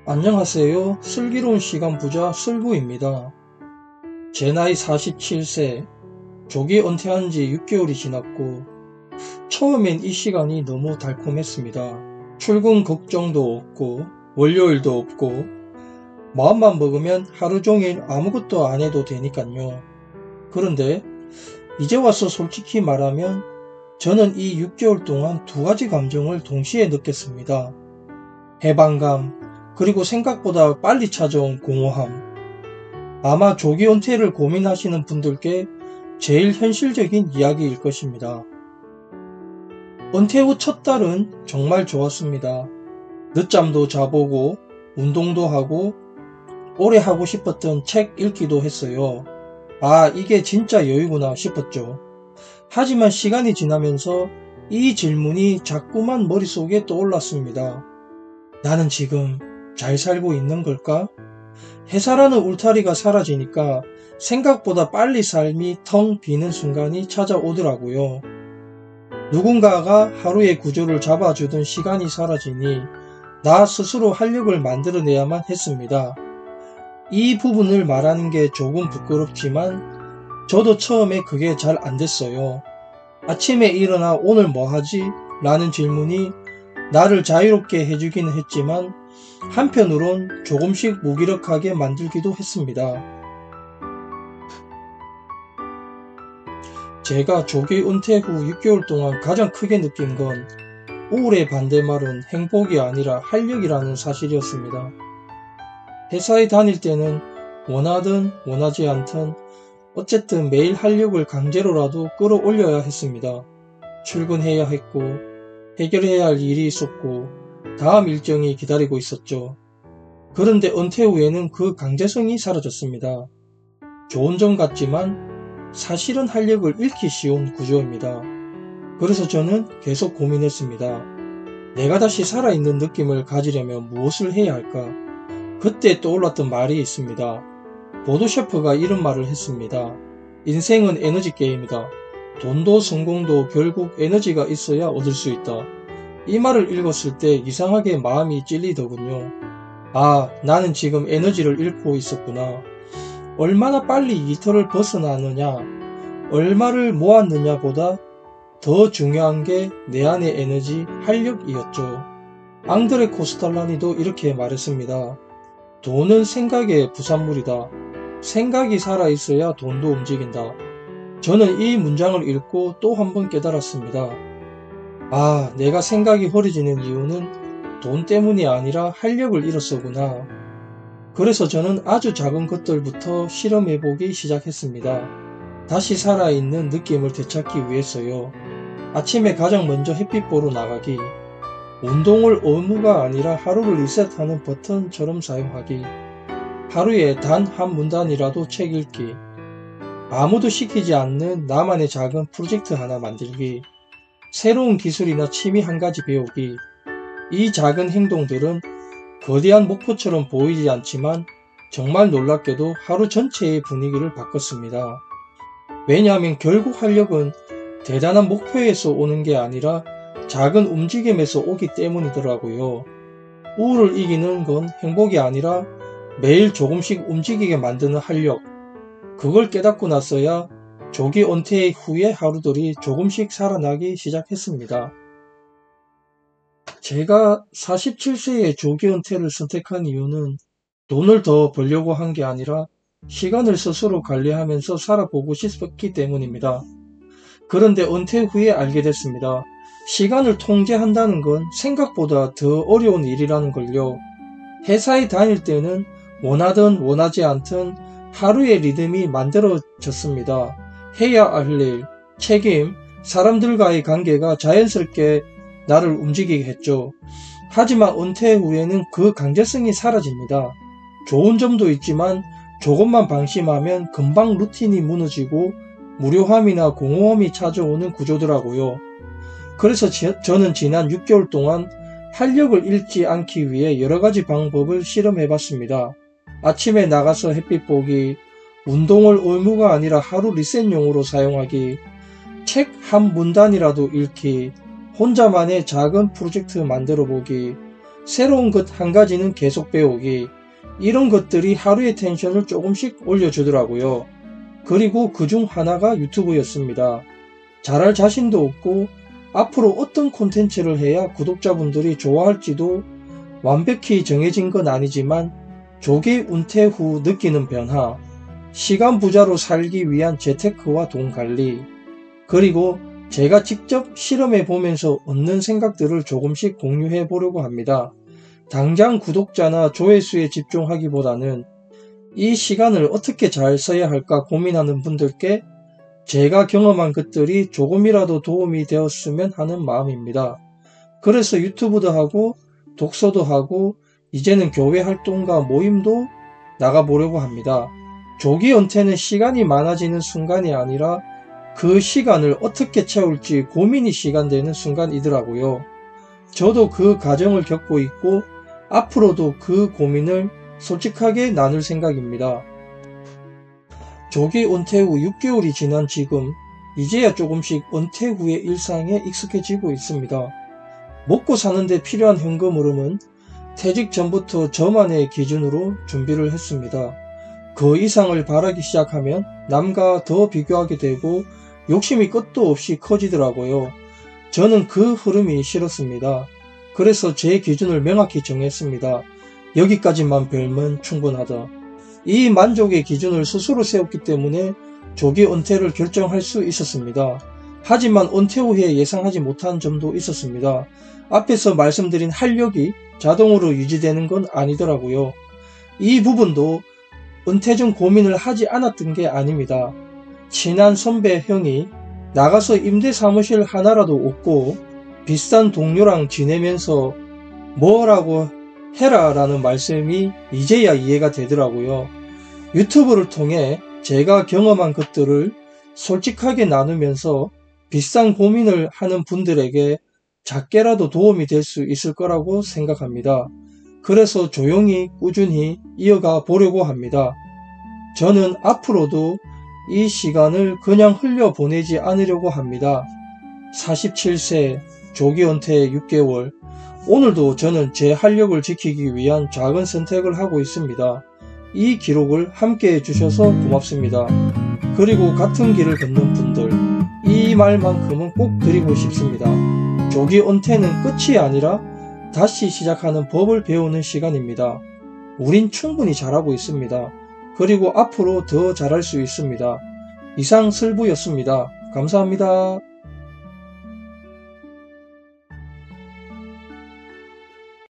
안녕하세요. 슬기로운 시간 부자 슬부입니다. 제 나이 47세, 조기 은퇴한 지 6개월이 지났고 처음엔 이 시간이 너무 달콤했습니다. 출근 걱정도 없고 월요일도 없고 마음만 먹으면 하루 종일 아무것도 안 해도 되니깐요. 그런데 이제 와서 솔직히 말하면 저는 이 6개월 동안 두 가지 감정을 동시에 느꼈습니다. 해방감, 그리고 생각보다 빨리 찾아온 공허함. 아마 조기 은퇴를 고민하시는 분들께 제일 현실적인 이야기일 것입니다. 은퇴 후 첫 달은 정말 좋았습니다. 늦잠도 자보고 운동도 하고 오래 하고 싶었던 책 읽기도 했어요. 아, 이게 진짜 여유구나 싶었죠. 하지만 시간이 지나면서 이 질문이 자꾸만 머릿속에 떠올랐습니다. 나는 지금 잘 살고 있는 걸까? 회사라는 울타리가 사라지니까 생각보다 빨리 삶이 텅 비는 순간이 찾아오더라고요. 누군가가 하루의 구조를 잡아주던 시간이 사라지니 나 스스로 활력을 만들어내야만 했습니다. 이 부분을 말하는 게 조금 부끄럽지만 저도 처음에 그게 잘 안 됐어요. 아침에 일어나 오늘 뭐 하지? 라는 질문이 나를 자유롭게 해주기는 했지만 한편으론 조금씩 무기력하게 만들기도 했습니다. 제가 조기 은퇴 후 6개월 동안 가장 크게 느낀 건 우울의 반대말은 행복이 아니라 활력이라는 사실이었습니다. 회사에 다닐 때는 원하든 원하지 않든 어쨌든 매일 활력을 강제로라도 끌어올려야 했습니다. 출근해야 했고 해결해야 할 일이 있었고 다음 일정이 기다리고 있었죠. 그런데 은퇴 후에는 그 강제성이 사라졌습니다. 좋은 점 같지만 사실은 활력을 잃기 쉬운 구조입니다. 그래서 저는 계속 고민했습니다. 내가 다시 살아있는 느낌을 가지려면 무엇을 해야 할까? 그때 떠올랐던 말이 있습니다. 보도 셰프가 이런 말을 했습니다. 인생은 에너지 게임이다. 돈도 성공도 결국 에너지가 있어야 얻을 수 있다. 이 말을 읽었을 때 이상하게 마음이 찔리더군요. 아, 나는 지금 에너지를 잃고 있었구나. 얼마나 빨리 이 틀을 벗어나느냐, 얼마를 모았느냐 보다 더 중요한 게 내 안의 에너지, 활력이었죠. 앙드레 코스탈라니도 이렇게 말했습니다. 돈은 생각의 부산물이다. 생각이 살아있어야 돈도 움직인다. 저는 이 문장을 읽고 또 한 번 깨달았습니다. 아, 내가 생각이 흐려지는 이유는 돈 때문이 아니라 활력을 잃었어구나. 그래서 저는 아주 작은 것들부터 실험해보기 시작했습니다. 다시 살아있는 느낌을 되찾기 위해서요. 아침에 가장 먼저 햇빛 보러 나가기, 운동을 의무가 아니라 하루를 리셋하는 버튼처럼 사용하기, 하루에 단 한 문단이라도 책 읽기, 아무도 시키지 않는 나만의 작은 프로젝트 하나 만들기, 새로운 기술이나 취미 한 가지 배우기. 이 작은 행동들은 거대한 목표처럼 보이지 않지만 정말 놀랍게도 하루 전체의 분위기를 바꿨습니다. 왜냐하면 결국 활력은 대단한 목표에서 오는 게 아니라 작은 움직임에서 오기 때문이더라고요. 우울을 이기는 건 행복이 아니라 매일 조금씩 움직이게 만드는 활력. 그걸 깨닫고 나서야 조기 은퇴 후의 하루들이 조금씩 살아나기 시작했습니다. 제가 47세의 조기 은퇴를 선택한 이유는 돈을 더 벌려고 한 게 아니라 시간을 스스로 관리하면서 살아보고 싶었기 때문입니다. 그런데 은퇴 후에 알게 됐습니다. 시간을 통제한다는 건 생각보다 더 어려운 일이라는 걸요. 회사에 다닐 때는 원하든 원하지 않든 하루의 리듬이 만들어졌습니다. 해야 할 일, 책임, 사람들과의 관계가 자연스럽게 나를 움직이게 했죠. 하지만 은퇴 후에는 그 강제성이 사라집니다. 좋은 점도 있지만 조금만 방심하면 금방 루틴이 무너지고 무료함이나 공허함이 찾아오는 구조더라고요. 그래서 저는 지난 6개월 동안 활력을 잃지 않기 위해 여러가지 방법을 실험해봤습니다. 아침에 나가서 햇빛 보기, 운동을 의무가 아니라 하루 리셋용으로 사용하기, 책 한 문단이라도 읽기, 혼자만의 작은 프로젝트 만들어 보기, 새로운 것 한 가지는 계속 배우기, 이런 것들이 하루의 텐션을 조금씩 올려주더라고요. 그리고 그중 하나가 유튜브였습니다. 잘할 자신도 없고 앞으로 어떤 콘텐츠를 해야 구독자분들이 좋아할지도 완벽히 정해진 건 아니지만 조기 은퇴 후 느끼는 변화, 시간 부자로 살기 위한 재테크와 돈 관리, 그리고 제가 직접 실험해 보면서 얻는 생각들을 조금씩 공유해 보려고 합니다. 당장 구독자나 조회수에 집중하기보다는 이 시간을 어떻게 잘 써야 할까 고민하는 분들께 제가 경험한 것들이 조금이라도 도움이 되었으면 하는 마음입니다. 그래서 유튜브도 하고 독서도 하고 이제는 교회 활동과 모임도 나가보려고 합니다. 조기 은퇴는 시간이 많아지는 순간이 아니라 그 시간을 어떻게 채울지 고민이 시간되는 순간이더라고요. 저도 그 과정을 겪고 있고 앞으로도 그 고민을 솔직하게 나눌 생각입니다. 조기 은퇴 후 6개월이 지난 지금 이제야 조금씩 은퇴 후의 일상에 익숙해지고 있습니다. 먹고 사는데 필요한 현금 흐름은 퇴직 전부터 저만의 기준으로 준비를 했습니다. 그 이상을 바라기 시작하면 남과 더 비교하게 되고 욕심이 끝도 없이 커지더라고요. 저는 그 흐름이 싫었습니다. 그래서 제 기준을 명확히 정했습니다. 여기까지만 벌면 충분하다. 이 만족의 기준을 스스로 세웠기 때문에 조기 은퇴를 결정할 수 있었습니다. 하지만 은퇴 후에 예상하지 못한 점도 있었습니다. 앞에서 말씀드린 활력이 자동으로 유지되는 건 아니더라고요. 이 부분도 은퇴 전 고민을 하지 않았던 게 아닙니다. 친한 선배 형이 나가서 임대 사무실 하나라도 얻고 비싼 동료랑 지내면서 뭐라고 해라 라는 말씀이 이제야 이해가 되더라고요. 유튜브를 통해 제가 경험한 것들을 솔직하게 나누면서 비싼 고민을 하는 분들에게 작게라도 도움이 될 수 있을 거라고 생각합니다. 그래서 조용히 꾸준히 이어가 보려고 합니다. 저는 앞으로도 이 시간을 그냥 흘려보내지 않으려고 합니다. 47세 조기 은퇴 6개월, 오늘도 저는 제 활력을 지키기 위한 작은 선택을 하고 있습니다. 이 기록을 함께 해주셔서 고맙습니다. 그리고 같은 길을 걷는 분들, 이 말만큼은 꼭 드리고 싶습니다. 조기 은퇴는 끝이 아니라 다시 시작하는 법을 배우는 시간입니다. 우린 충분히 잘하고 있습니다. 그리고 앞으로 더 잘할 수 있습니다. 이상 슬부였습니다. 감사합니다.